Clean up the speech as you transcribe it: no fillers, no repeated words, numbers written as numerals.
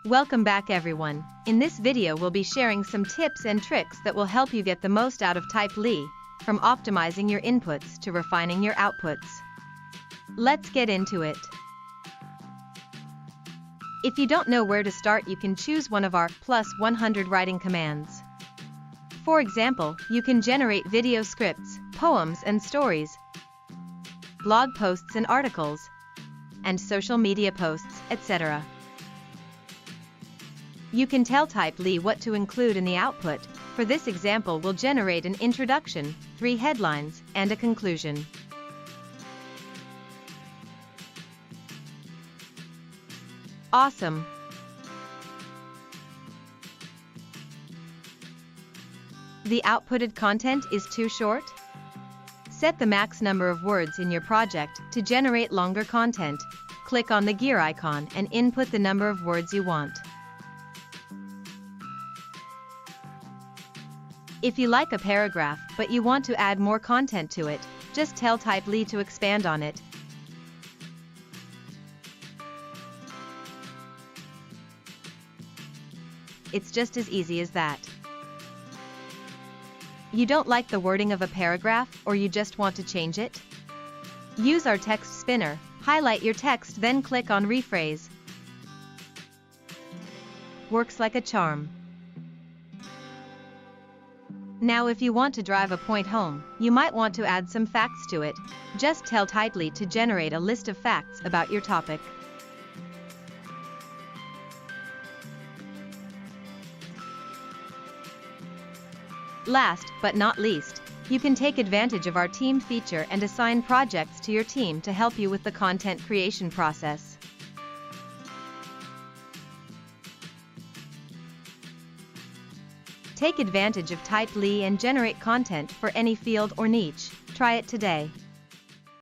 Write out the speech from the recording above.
Welcome back everyone. In this video we'll be sharing some tips and tricks that will help you get the most out of Typli, from optimizing your inputs to refining your outputs. Let's get into it. If you don't know where to start, you can choose one of our +100 writing commands. For example, you can generate video scripts, poems and stories, blog posts and articles, and social media posts, etc. You can tell Typli what to include in the output. For this example, we'll generate an introduction, 3 headlines, and a conclusion. Awesome! The outputted content is too short? Set the max number of words in your project to generate longer content. Click on the gear icon and input the number of words you want. If you like a paragraph but you want to add more content to it, just tell Typli to expand on it. It's just as easy as that. You don't like the wording of a paragraph, or you just want to change it? Use our text spinner, highlight your text, then click on rephrase. Works like a charm. Now if you want to drive a point home, you might want to add some facts to it. Just tell Typli to generate a list of facts about your topic. Last but not least, you can take advantage of our team feature and assign projects to your team to help you with the content creation process. Take advantage of Typli and generate content for any field or niche. Try it today.